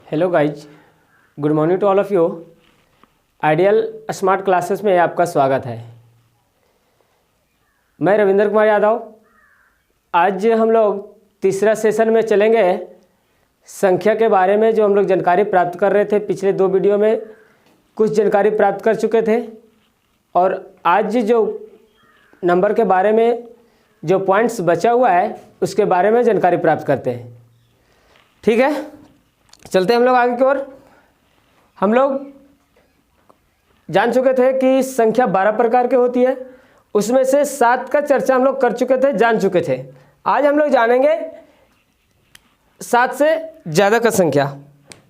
Hello guys, good morning to all of you. Ideal smart classes में आपका स्वागत है। मैं रविंद्र कुमार यादव। आज हम लोग तीसरा सेशन में चलेंगे संख्या के बारे में। जो हम लोग जानकारी प्राप्त कर रहे थे, पिछले दो वीडियो में कुछ जानकारी प्राप्त कर चुके थे और आज जो नंबर के बारे में जो पॉइंट्स बचा हुआ है उसके बारे में जानकारी प्राप्त करते हैं। ठीक है, चलते हैं हम लोग आगे की ओर। हम लोग जान चुके थे कि संख्या 12 प्रकार की होती है, उसमें से 7 का चर्चा हम लोग कर चुके थे, जान चुके थे। आज हम लोग जानेंगे 7 से ज़्यादा का संख्या।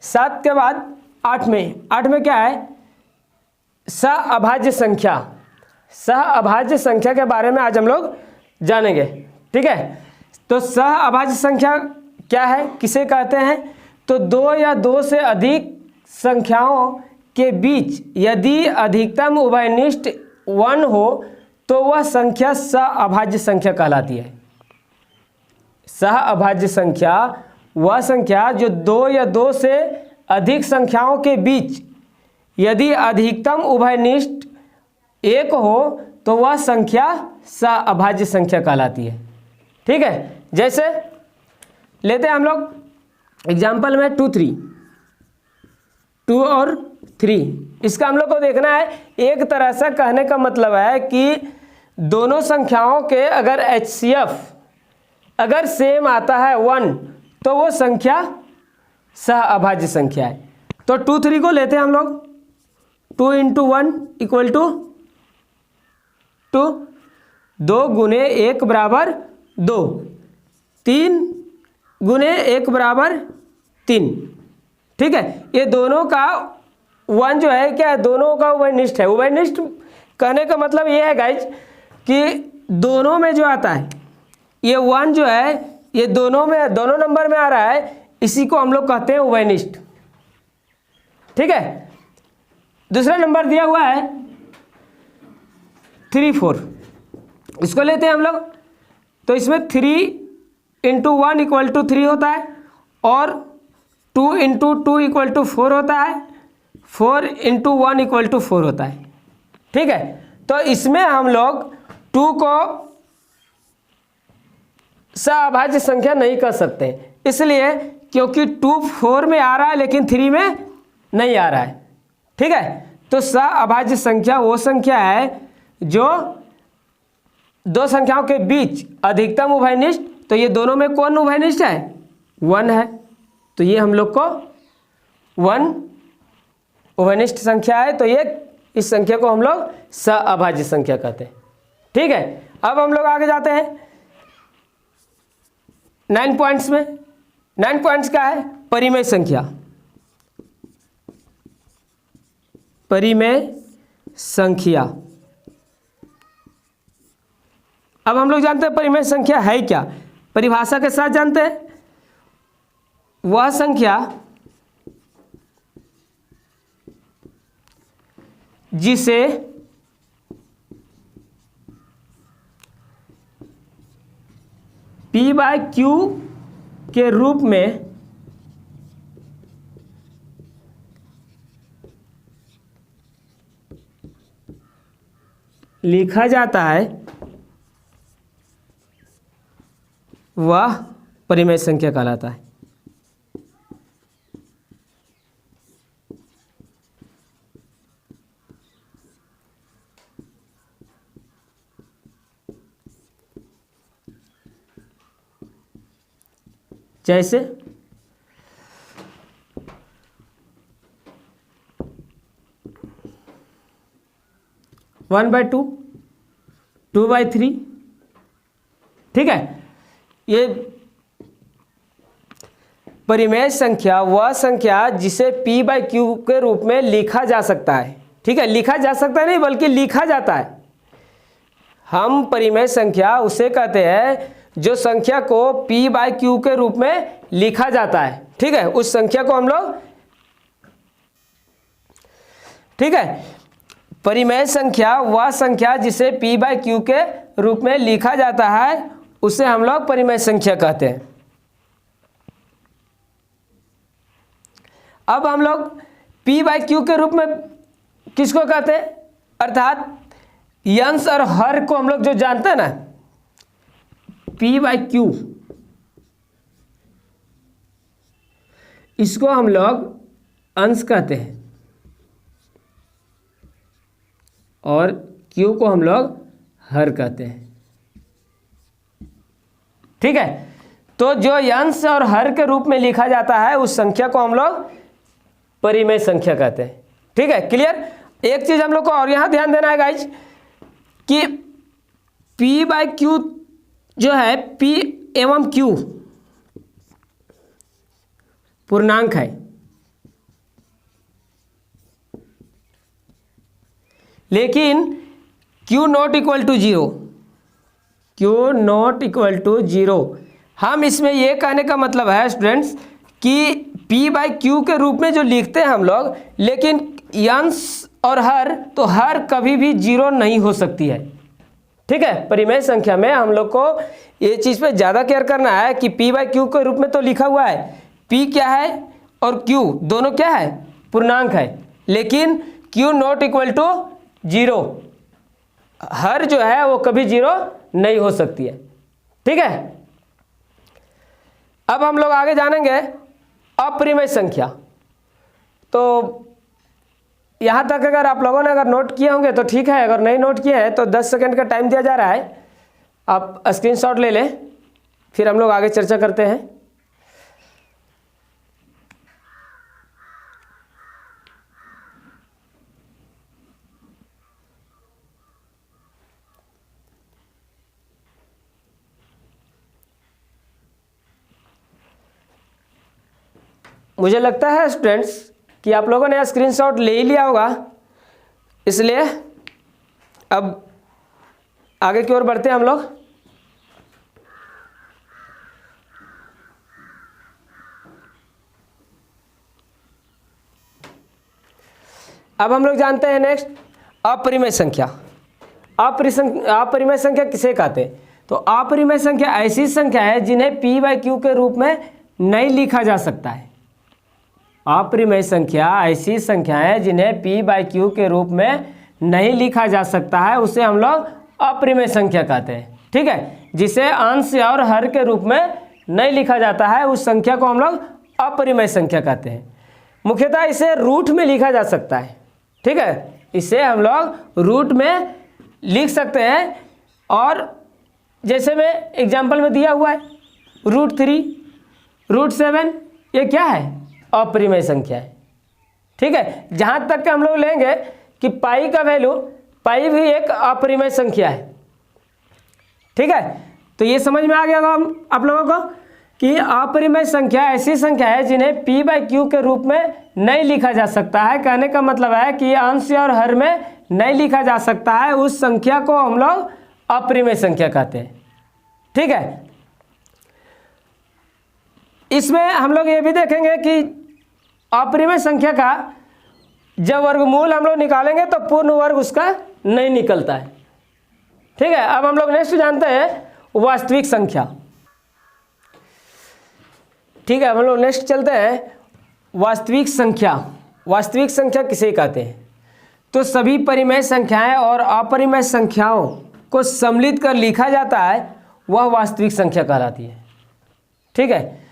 7 के बाद 8 में क्या है? सहअभाज्य संख्या। सहअभाज्य संख्या के बारे में आज हम लोग जानेंगे। ठीक है, तो सहअभाज्य संख्या क्या है, किसे कहते हैं? तो दो या दो से अधिक संख्याओं के बीच यदि अधिकतम उभयनिष्ठ 1 हो तो वह संख्या सहअभाज्य संख्या कहलाती है। सहअभाज्य संख्या वह संख्या जो दो या दो से अधिक संख्याओं के बीच यदि अधिकतम उभयनिष्ठ 1 हो तो वह संख्या सहअभाज्य संख्या कहलाती है। ठीक है, जैसे लेते हैं हम लोग एग्जाम्पल में 2 3, 2 और 3। इसका हम लोग को देखना है। एक तरह से कहने का मतलब है कि दोनों संख्याओं के अगर HCF अगर सेम आता है 1 तो वो संख्या सहअभाज्य संख्या है। तो 2 3 को लेते हैं हम लोग। 2 × 1 = 2, 2 × 1 = 2, 3 × 1 = 3। ठीक है, ये दोनों का 1 जो है क्या है? दोनों का उभयनिष्ठ है। उभयनिष्ठ कहने का मतलब ये है गाइज कि दोनों में जो आता है ये 1 जो है ये दोनों नंबर में आ रहा है, इसी को हम लोग कहते हैं उभयनिष्ठ। ठीक है, दूसरा नंबर दिया हुआ है 3 4, इसको लेते हैं हम लोग। तो इसमें 3 × 1 = 3 होता है और 2 × 2 = 4 होता है, 4 × 1 = 4 होता है। ठीक है, तो इसमें हम लोग 2 को सहअभाज्य संख्या नहीं कर सकते, इसलिए क्योंकि 2 4 में आ रहा है लेकिन 3 में नहीं आ रहा है। ठीक है, तो सहअभाज्य संख्या वो संख्या है जो दो संख्याओं के बीच अधिकतम उभयनिष्ठ, तो ये दोनों में कौन उभयनिष्ठ है? 1 है, तो ये हम लोग को 1 उभयनिष्ठ संख्या है, तो ये इस संख्या को हम लोग सहअभाज्य संख्या कहते हैं। ठीक है, अब हम लोग आगे जाते हैं 9 पॉइंट्स में। 9 पॉइंट्स क्या है? परिमेय संख्या। परिमेय संख्या। अब हम लोग जानते हैं परिमेय संख्या है क्या। परिभाषा के साथ जानते हैं, वह संख्या जिसे P/Q के रूप में लिखा जाता है वह परिमेय संख्या कहलाता है। जैसे 1/2, 2/3। ठीक है, ये परिमेय संख्या वह संख्या जिसे P/Q के रूप में लिखा जा सकता है। ठीक है, लिखा जा सकता है नहीं बल्कि लिखा जाता है। हम परिमेय संख्या उसे कहते हैं जो संख्या को P/Q के रूप में लिखा जाता है। ठीक है, उस संख्या को हम लोग, ठीक है, परिमेय संख्या वह संख्या जिसे P/Q के रूप में लिखा जाता है उसे हम लोग परिमेय संख्या कहते हैं। अब हम लोग P बाई क्यू के रूप में किसको कहते हैं, अर्थात अंश और हर को हम लोग जो जानते हैं ना, P बाई क्यू, इसको हम लोग अंश कहते हैं और Q को हम लोग हर कहते हैं। ठीक है, तो जो अंश और हर के रूप में लिखा जाता है उस संख्या को हम लोग परिमेय संख्या कहते हैं। ठीक है, क्लियर। एक चीज हम लोग को और यहां ध्यान देना है गाइज कि P बाई क्यू जो है, P एवं Q पूर्णांक है, लेकिन Q not equal to zero, Q not equal to zero. हम इसमें ये कहने का मतलब है स्टूडेंट्स कि P बाई क्यू के रूप में जो लिखते हैं हम लोग, लेकिन अंश और हर, तो हर कभी भी जीरो नहीं हो सकती है। ठीक है, परिमेय संख्या में हम लोग को ये चीज़ पे ज़्यादा केयर करना है कि P बाई क्यू के रूप में तो लिखा हुआ है, P क्या है और Q दोनों क्या है, पूर्णांक है, लेकिन Q not equal to zero, हर जो है वो कभी जीरो नहीं हो सकती है। ठीक है, अब हम लोग आगे जानेंगे अपरिमेय संख्या। तो यहाँ तक अगर आप लोगों ने अगर नोट किए होंगे तो ठीक है, अगर नहीं नोट किए हैं तो 10 सेकंड का टाइम दिया जा रहा है, आप स्क्रीनशॉट ले लें, फिर हम लोग आगे चर्चा करते हैं। मुझे लगता है स्टूडेंट्स कि आप लोगों ने स्क्रीनशॉट ले ही लिया होगा, इसलिए अब आगे की ओर बढ़ते हैं हम लोग। अब हम लोग जानते हैं नेक्स्ट अपरिमेय संख्या। अपरिमेय संख्या किसे कहते हैं? तो अपरिमेय संख्या ऐसी संख्या है जिन्हें P बाई क्यू के रूप में नहीं लिखा जा सकता है। अपरिमेय संख्या ऐसी संख्या है जिन्हें P बाई क्यू के रूप में नहीं लिखा जा सकता है, उसे हम लोग अपरिमेय संख्या कहते हैं। ठीक है, जिसे अंश और हर के रूप में नहीं लिखा जाता है उस संख्या को हम लोग अपरिमेय संख्या कहते हैं। मुख्यतः इसे रूट में लिखा जा सकता है। ठीक है, इसे हम लोग रूट में लिख सकते हैं, और जैसे में एग्जाम्पल में दिया हुआ है √3, √7, ये क्या है? अपरिमेय संख्या है। ठीक है, जहाँ तक के हम लोग लेंगे कि पाई का वैल्यू, पाई भी एक अपरिमेय संख्या है। ठीक है, तो ये समझ में आ गया होगा आप लोगों को कि अपरिमेय संख्या ऐसी संख्या है जिन्हें P बाई क्यू के रूप में नहीं लिखा जा सकता है। कहने का मतलब है कि अंश और हर में नहीं लिखा जा सकता है, उस संख्या को हम लोग अपरिमेय संख्या कहते हैं। ठीक है, इसमें हम लोग ये भी देखेंगे कि अपरिमेय संख्या का जब वर्गमूल हम लोग निकालेंगे तो पूर्ण वर्ग उसका नहीं निकलता है। ठीक है, अब हम लोग नेक्स्ट जानते हैं वास्तविक संख्या। ठीक है, हम लोग नेक्स्ट चलते हैं वास्तविक संख्या। वास्तविक संख्या किसे कहते हैं? तो सभी परिमेय संख्याएं और अपरिमेय संख्याओं को सम्मिलित कर लिखा जाता है, वह वास्तविक संख्या कहलाती है। ठीक है,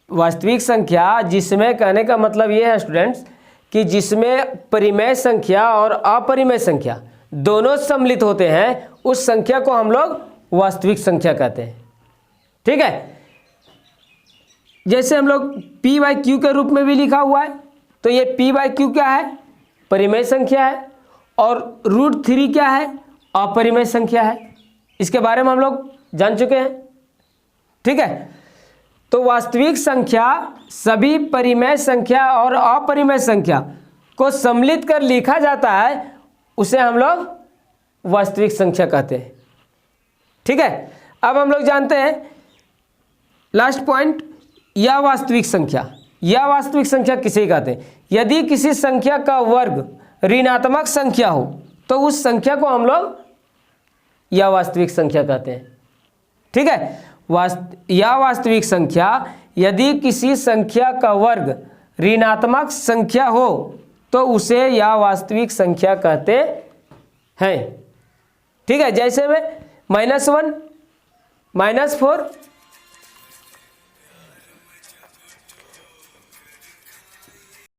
वास्तविक संख्या जिसमें, कहने का मतलब ये है स्टूडेंट्स कि जिसमें परिमेय संख्या और अपरिमेय संख्या दोनों सम्मिलित होते हैं, उस संख्या को हम लोग वास्तविक संख्या कहते हैं। ठीक है, जैसे हम लोग P बाई क्यू के रूप में भी लिखा हुआ है, तो ये P बाई क्यू क्या है? परिमेय संख्या है, और √3 क्या है? अपरिमेय संख्या है। इसके बारे में हम लोग जान चुके हैं। ठीक है, तो वास्तविक संख्या सभी परिमेय संख्या और अपरिमेय संख्या को सम्मिलित कर लिखा जाता है, उसे हम लोग वास्तविक संख्या कहते हैं। ठीक है, अब हम लोग जानते हैं लास्ट पॉइंट, या वास्तविक संख्या। या वास्तविक संख्या किसे कहते हैं? यदि किसी संख्या का वर्ग ऋणात्मक संख्या हो तो उस संख्या को हम लोग या वास्तविक संख्या कहते हैं। ठीक है, या वास्तविक संख्या, यदि किसी संख्या का वर्ग ऋणात्मक संख्या हो तो उसे या वास्तविक संख्या कहते हैं। ठीक है, जैसे में -1, -4,